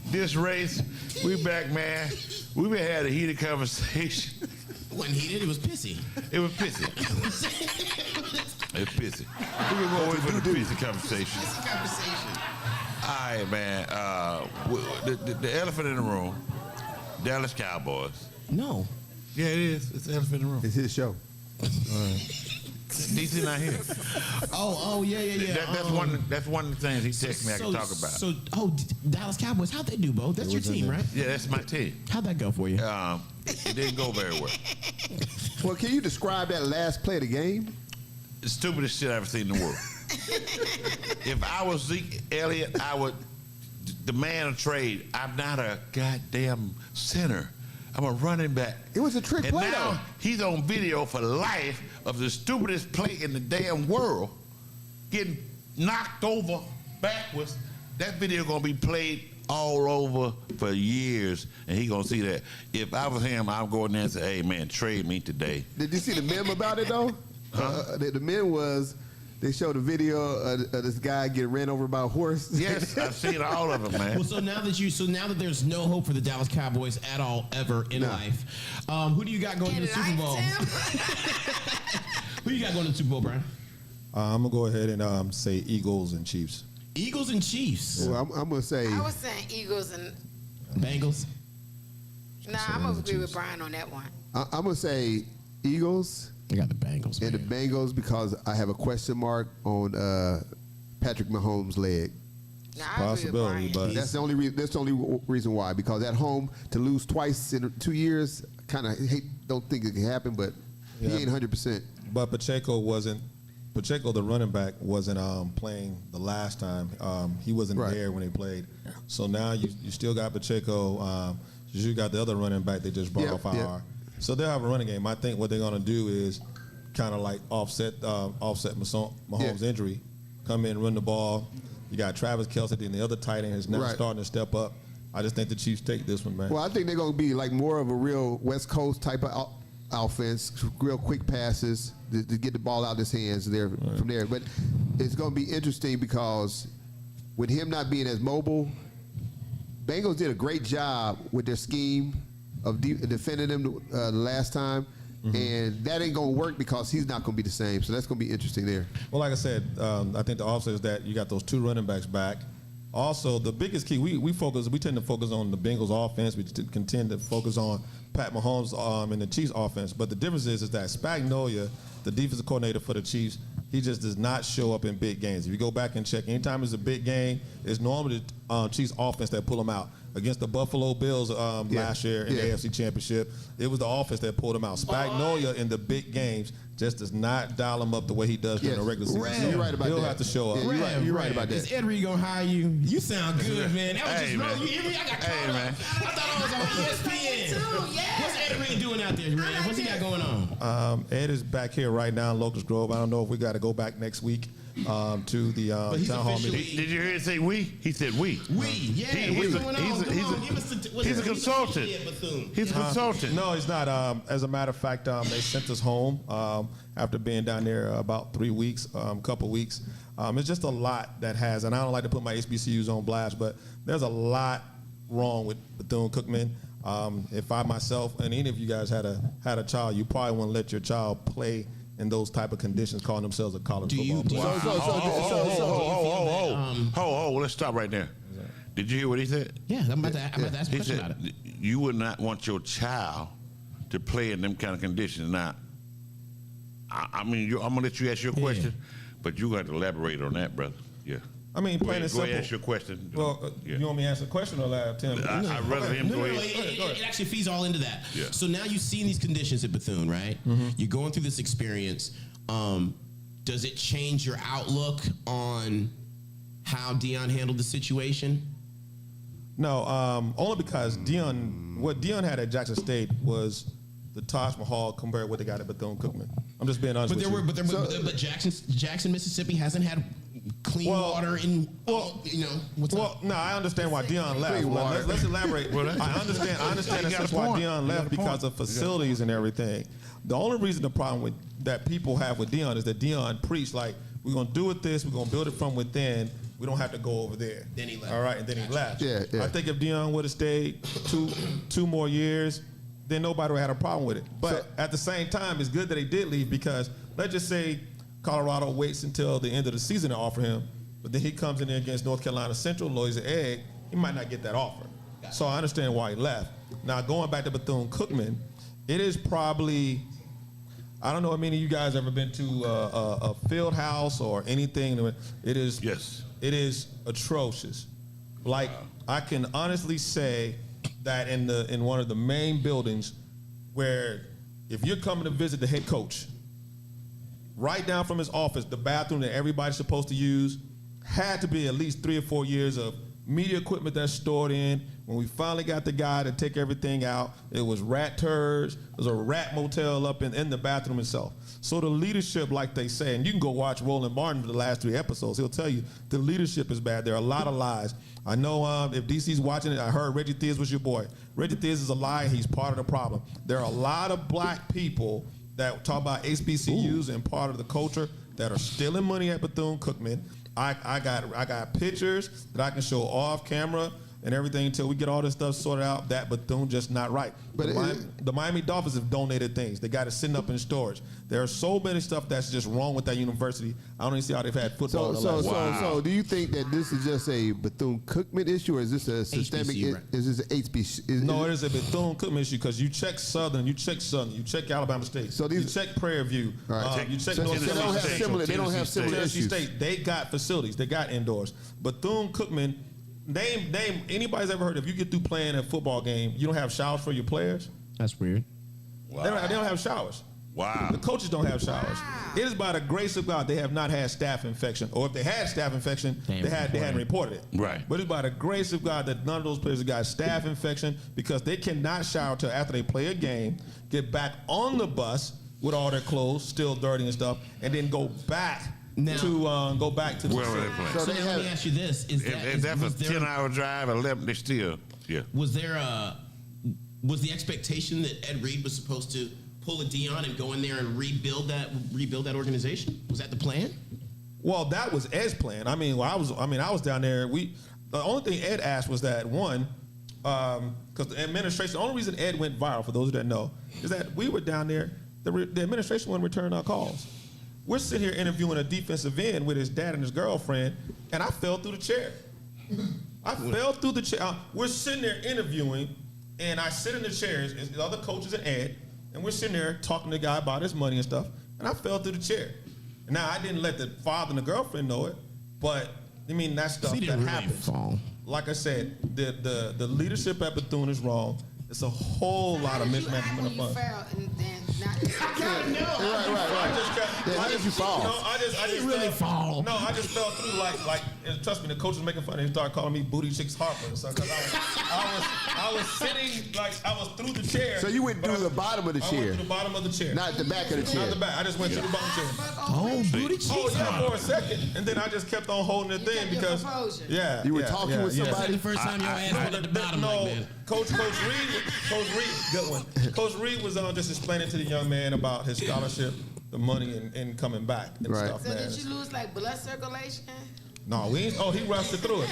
DisRace, we back, man. We been had a heated conversation. It wasn't heated, it was pissy. It was pissy. It's pissy. We can go away for the pissy conversation. Pissy conversation. All right, man. The elephant in the room, Dallas Cowboys. No. Yeah, it is. It's the elephant in the room. It's his show. DC not here. Yeah. That's one of the things he texted me I can talk about. Dallas Cowboys, how'd they do, Bo? That's your team, right? Yeah, that's my team. How'd that go for you? It didn't go very well. Well, can you describe that last play of the game? The stupidest shit I've ever seen in the world. If I was Zeke Elliott, I would, the man of trade. I'm not a goddamn center. I'm a running back. It was a trick play, And now though. he's on video for life of the stupidest play in the damn world, getting knocked over backwards. That video gonna be played all over for years, and he gonna see that. If I was him, I'd go in there and say, "Hey man, trade me today." Did you see the meme about it though? The meme was they showed a video of this guy getting ran over by a horse. Yes, I've seen all of them, man. Well, so now that there's no hope for the Dallas Cowboys at all ever in life, who do you got going to the Super Bowl? Who you got going to the Super Bowl, Brian? I'm gonna go ahead and say Eagles and Chiefs. Eagles and Chiefs. Well, I'm gonna say. I was saying Eagles and Bengals. Nah, I'm gonna agree with Brian on that one. I'm gonna say Eagles. I got the Bengals. And the Bengals because I have a question mark on Patrick Mahomes' leg. Nah, Possibility, but That's the only reason why. Because at home to lose twice in 2 years, kind of don't think it can happen. But he ain't 100%. but Pacheco, the running back, wasn't playing the last time. He wasn't there when they played. So now you still got Pacheco. You got the other running back they just brought off IR. So they'll have a running game. I think what they're going to do is kind of like offset Mahomes' injury, come in, run the ball. You got Travis Kelce, and the other tight end is now starting to step up. I just think the Chiefs take this one, man. Well, I think they're going to be like more of a real West Coast type of offense, real quick passes to get the ball out of his hands from there. But it's going to be interesting because with him not being as mobile, Bengals did a great job with their scheme of defending him the last time, and that ain't going to work because he's not going to be the same. So that's going to be interesting there. Well, like I said, I think the offset is that you got those two running backs back. Also, the biggest key, we tend to focus on the Bengals offense. We tend to focus on Pat Mahomes and the Chiefs offense. But the difference is that Spagnuolo, the defensive coordinator for the Chiefs, he just does not show up in big games. If you go back and check, anytime it's a big game, it's normally the Chiefs offense that pull them out. Against the Buffalo Bills last year in the AFC Championship, it was the offense that pulled him out. Spagnuolo in the big games just does not dial him up the way he does during the regular season. You're right about He'll that. have to show up. Yeah, you're right about that. Is Ed Reed gonna hire you? You sound good, man. That was Hey, just man. You hear me? I got caught up. man. I thought I was on ESPN. What's Ed Reed doing out there, man? What's he got going on? Ed is back here right now in Locust Grove. I don't know if we got to go back next week to the town hall meeting. Did you hear it say we? He said we. He's He's a consultant. He's a consultant. No, he's not. As a matter of fact, they sent us home after being down there about 3 weeks, couple weeks. It's just a lot that has, and I don't like to put my HBCUs on blast, but there's a lot wrong with Bethune-Cookman. If I myself and any of you guys had a child, you probably wouldn't let your child play in those type of conditions, calling themselves a college football player. Let's stop right there. Did you hear what he said? Yeah, I'm about to ask a He question about it. said you would not want your child to play in them kind of conditions. Now, I'm gonna let you ask your question, but you got to elaborate on that, brother. Yeah. I mean, plain and simple. Go ahead, ask your question. Well, you want me to answer the question or let Tim? I'd rather him go ahead. It actually feeds all into that. Yeah. So now you've seen these conditions at Bethune, right? You're going through this experience. Does it change your outlook on how Deion handled the situation? No, only because what Deion had at Jackson State was the Taj Mahal compared to what they got at Bethune-Cookman. I'm just being honest with you. But Jackson, Mississippi hasn't had clean water in, what's up? No, I understand why Deion left. Let's elaborate. I understand that's why Deion left because of facilities and everything. The only reason the problem that people have with Deion is that Deion preached like, we're going to do it this, we're going to build it from within, we don't have to go over there. Then he left. All right, and then he left. Yeah. I think if Deion would have stayed two more years, then nobody would have had a problem with it. But at the same time, it's good that he did leave because let's just say Colorado waits until the end of the season to offer him, but then he comes in there against North Carolina Central, lays an egg, he might not get that offer. So I understand why he left. Now, going back to Bethune-Cookman, it is probably, I don't know how many of you guys ever been to a field house or anything. It is, Yes. It is atrocious. Like, I can honestly say that in one of the main buildings where if you're coming to visit the head coach, right down from his office, the bathroom that everybody's supposed to use had to be at least 3 or 4 years of media equipment that's stored in. When we finally got the guy to take everything out, it was rat turds. There was a rat motel up in the bathroom itself. So the leadership, like they say, and you can go watch Roland Martin for the last 3 episodes, he'll tell you the leadership is bad. There are a lot of lies. I know if DC's watching it, I heard Reggie Theus was your boy. Reggie Theus is a lie. He's part of the problem. There are a lot of black people that talk about HBCUs and part of the culture that are stealing money at Bethune-Cookman. I got pictures that I can show off camera and everything until we get all this stuff sorted out. That Bethune just not right. But the Miami Dolphins have donated things. They got it sitting up in storage. There are so many stuff that's just wrong with that university. I don't even see how they've had football. So do you think that this is just a Bethune-Cookman issue, or is this a systemic? HBCU, right? Is this an HBCU? No, it is a Bethune-Cookman issue because you check Southern, you check Alabama State, So you check Prairie View, Right. you check So North they don't have Carolina similar. They don't have similar Tennessee issues. State. They got facilities. They got indoors. Bethune-Cookman, name anybody's ever heard if you get through playing a football game, you don't have showers for your players? That's weird. Wow. They don't have showers. Wow. The coaches don't have showers. It is by the grace of God they have not had staph infection, or if they had staph infection, they hadn't reported it. Right. But it's by the grace of God that none of those players have got staph infection because they cannot shower till after they play a game, get back on the bus with all their clothes still dirty and stuff, and then go back to the Where were they facility. playing? So So they now let me have- ask you this: If that's a 10-hour drive, 11, they still, yeah. was the expectation that Ed Reed was supposed to pull a Deion and go in there and rebuild that organization? Was that the plan? Well, that was Ed's plan. I was down there. The only thing Ed asked was that one, because the administration. The only reason Ed went viral, for those that know, is that we were down there. The administration wouldn't return our calls. We're sitting here interviewing a defensive end with his dad and his girlfriend, and I fell through the chair. We're sitting there interviewing, and I sit in the chairs, and the other coaches and Ed, and we're sitting there talking to the guy about his money and stuff, and I fell through the chair. Now, I didn't let the father and the girlfriend know it, but, that stuff He that didn't really happens. fall. Like I said, the leadership at Bethune is wrong. It's a whole lot of mismanagement of You funds. fell and then not. How did you fall? No, I just really fell. fall. No, I just fell through and trust me, the coach was making fun. He started calling me Booty Chicks Harper or something. I was sitting I was through the chair. So you went through the bottom of the I chair, went through the bottom of the chair. not the back of the chair. Not the back. I just went through the bottom chair. Oh, booty cheeks. Oh yeah, for a second, and then I just kept on holding the You thing kept your because composure. You were talking with That's somebody. the first time your ass went at the bottom like that. Coach Reed, good one. Coach Reed was just explaining to the young man about his scholarship, the money, and coming back and Right. stuff. So Man. did you lose blood circulation? No, we ain't. Oh, he rushed it through it.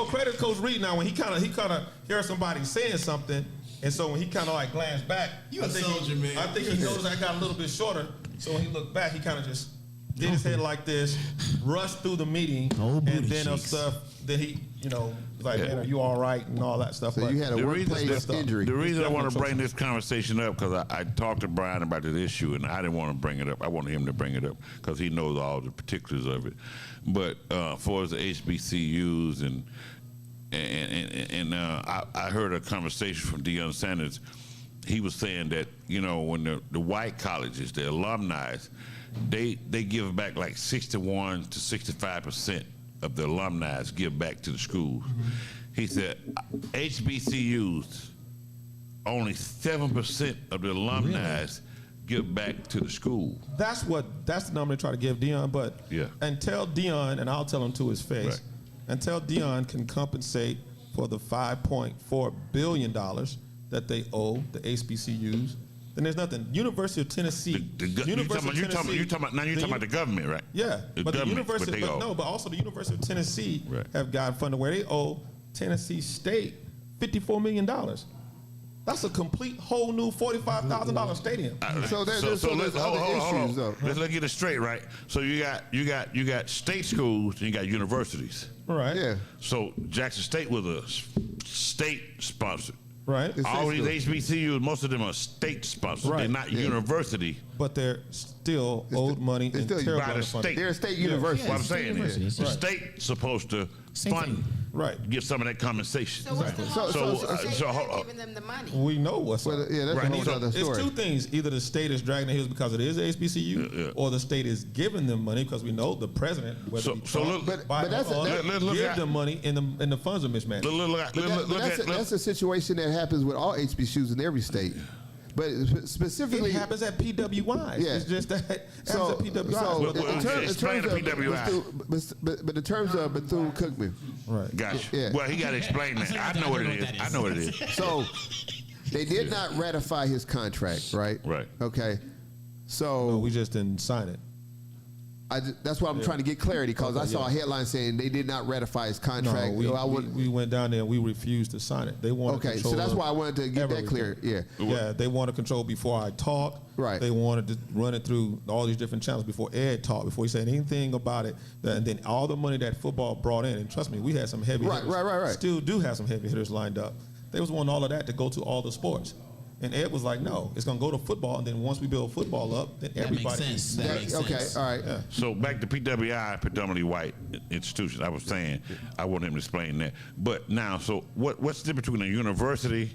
Credit Coach Reed. Now, when he kind of hears somebody saying something, and so when he kind of glanced back, You a soldier, man. I think he noticed I got a little bit shorter. So when he looked back, he kind of just did his head like this, rushed through the meeting, Oh, booty and then cheeks. stuff. Then he, was like, man, are you all right, and all that stuff. So you had a workplace injury. The reason I want to definitely bring this conversation up, because I talked to Bryan about this issue, and I didn't want to bring it up. I wanted him to bring it up because he knows all the particulars of it. But for the HBCUs and I heard a conversation from Deion Sanders. He was saying that when the white colleges, the alumni, they give back 61 to 65% of the alumni give back to the schools. He said HBCUs, only 7% of the alumni give back to the school. That's the number they try to give Deion, but until Deion, and I'll tell him to his face, Right. until Deion can compensate for the $5.4 billion that they owe the HBCUs, then there's nothing. University of Tennessee. You're talking about the government, right? Yeah, The but the government, university, but they owe. but also the University of Tennessee Right. have gotten funded where they owe Tennessee State $54 million. That's a complete whole new $45,000 stadium. So there's hold other on. issues, though. Let's get it straight, right? So you got state schools and you got universities. Right. Yeah. So Jackson State was a state sponsored. Right. It's All state these HBCUs, most of them are state sponsored. Right. They're not university. But they're still owed money they're and still terrible by the underfunded. state. They're a state university. What I'm state saying is, universities. the Right. state's supposed to Same fund, thing. Right. give some of that compensation. So what's the So- whole so- the state so not hold on. giving them the money? We know what's Well, up. yeah, that's Right. a whole So other It's story. two things. Either the state is dragging their heels because it is a HBCU, Yeah. or the state is giving them money because we know the president, whether So- he so Trump, look- but that's a- Biden, that- look give at- them money and the funds are mismatched. That's a situation that happens with all HBCUs in every state. But It specifically, happens at PWIs. Yeah. It's just that it happens so, at PWIs. so Well, explain the PWI. but in terms of Bethune-Cookman, right. Gotcha. Yeah. Well, he got to explain that. I know what it is. I know what it is. so they did not ratify his contract, right? Right. Okay. So So we just didn't sign it. that's why I'm trying to get clarity because I Okay, saw a yeah. headline saying they did not ratify his No, contract. we went down there and we refused to sign it. They wanted Okay, control so that's of why I wanted to get that everything. clear. Yeah. Yeah, they wanted control before I talk. Right. They wanted to run it through all these different channels before Ed talked, before he said anything about it. And then all the money that football brought in, and trust me, we had some heavy Right, hitters. right. Still do have some heavy hitters lined up. They was wanting all of that to go to all the sports. And Ed was like, no, it's going to go to football. And then once we build football up, then That makes everybody sense. That makes Okay. sense. All right. Yeah. So back to PWI, predominantly white institution. I was saying I want him to explain that. But now, so what's the difference between a university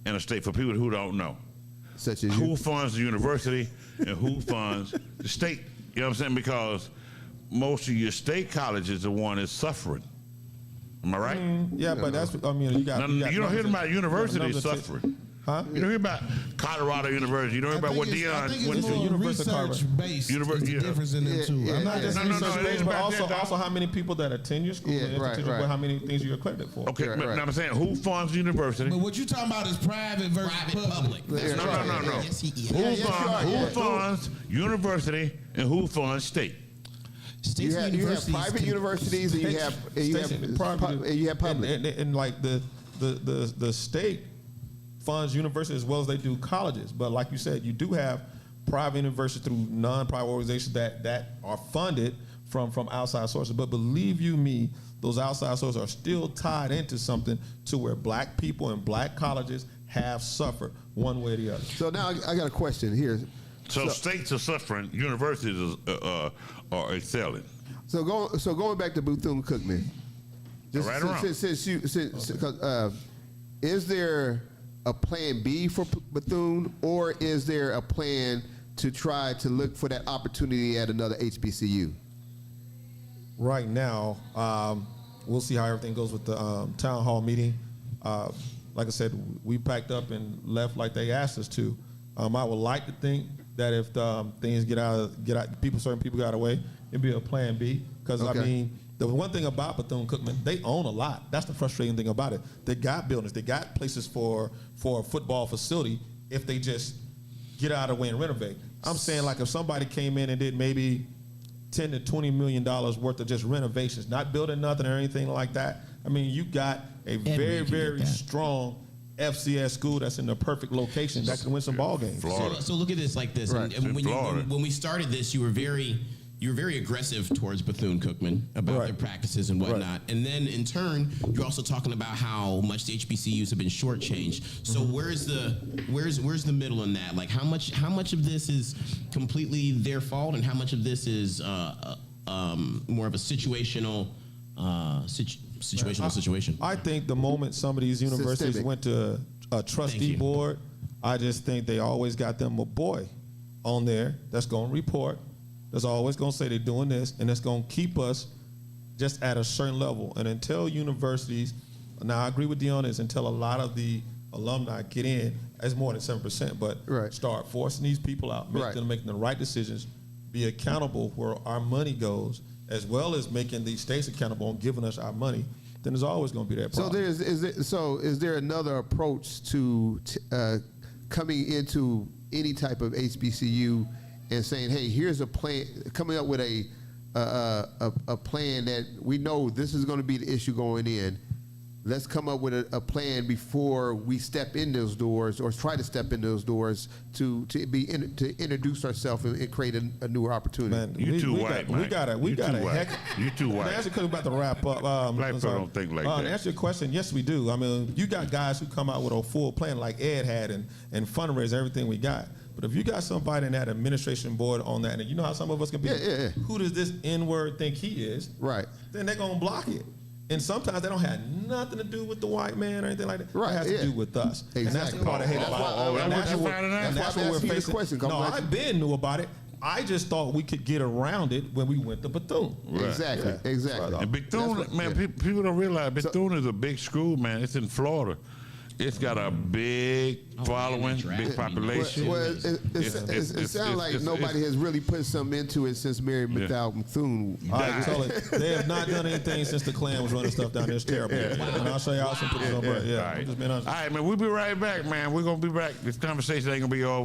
and a state for people who don't know? Such as Who you. funds the university and who funds the state? You know what I'm saying? Because most of your state colleges are the one that's suffering. Am I right? Yeah, but that's, I mean, you got. You don't hear about universities numbers that- suffering. Huh? You don't hear about Colorado University. You don't hear about what I Dion think went it's to. more University of research based. University, Is the yeah. difference in them Yeah, two. yeah, I'm not yeah. just No, no, Research it based, ain't but about that, also how many people that attend your school Yeah, and right, institution, right. but how many things you're accredited for. Okay, Right, but right. I'm saying who funds the university? But what you talking about is private versus Private, public. Yeah, No, right. no, no, no. Yes, he is. Who yes, you are, funds, yeah. who funds university and who funds state? States You and have universities private can- universities and you have public. And like the state funds universities as well as they do colleges. But like you said, you do have private universities through non-private organizations that are funded from outside sources. But believe you me, those outside sources are still tied into something to where black people and black colleges have suffered one way or the other. So now I got a question here. So states are suffering, universities are excelling. So going back to Bethune-Cookman, just Right around. is there a plan B for Bethune, or is there a plan to try to look for that opportunity at another HBCU? Right now, we'll see how everything goes with the town hall meeting. Like I said, we packed up and left like they asked us to. I would like to think that if things certain people got away, it'd be a plan B. Because Okay. I mean, the one thing about Bethune-Cookman, they own a lot. That's the frustrating thing about it. They got buildings, they got places for a football facility if they just get out of the way and renovate. I'm saying like if somebody came in and did maybe $10 to $20 million worth of just renovations, not building nothing or anything like that. I mean, you got a very, can get very that. strong FCS school that's in the perfect location that can win some ball games. Florida. So look at this like this. Right. And when, Florida. when we started this, you were very aggressive towards Bethune-Cookman about Right. their practices and whatnot. And then in turn, you're also talking about how much the HBCUs have been shortchanged. So where's the middle in that? Like how much of this is completely their fault, and how much of this is more of a situational situation? I think the moment some of these universities Systemic. went to a trustee you. board, I just think they always got them a boy on there that's going to report, that's always going to say they're doing this, and that's going to keep us just at a certain level. And until universities, now I agree with Dion, is until a lot of the alumni get in, it's more than 7%, but Right. start forcing these people out, make Right. them making the right decisions, be accountable where our money goes, as well as making these states accountable and giving us our money, then there's always going to be that So problem. is there another approach to coming into any type of HBCU and saying, hey, here's a plan, coming up with a plan that we know this is going to be the issue going in. Let's come up with a plan before we step in those doors or try to step in those doors to introduce ourselves and create a newer opportunity. Man, You too white, man. We got a heck. You too white. Actually, because we're about to wrap up. Black people don't think like that. To answer your question, yes, we do. I mean, you got guys who come out with a full plan like Ed had and fundraise everything we got. But if you got somebody in that administration board on that, and you know how some of us can be, who does this N-word think he is? Right. Then they're going to block it. And sometimes they don't have nothing to do with the white man or anything like that. Right, It has to do with us. Exactly. And that's the part I hate about it. And that's what we're facing. Question, no, I knew about it. I just thought we could get around it when we went to Bethune. Right. Exactly. Exactly. And Bethune, man, people don't realize Bethune is a big school, man. It's in Florida. It's got a big following, big population. Well, it sounds like nobody has really put something into it since Mary McDowell Bethune. All right, so they have not done anything since the Klan was running stuff down there. It's terrible. And I'll show y'all some pictures on. Yeah, All right. I'm just being honest. All right, man, we'll be right back, man. We're going to be back. This conversation ain't going to be over.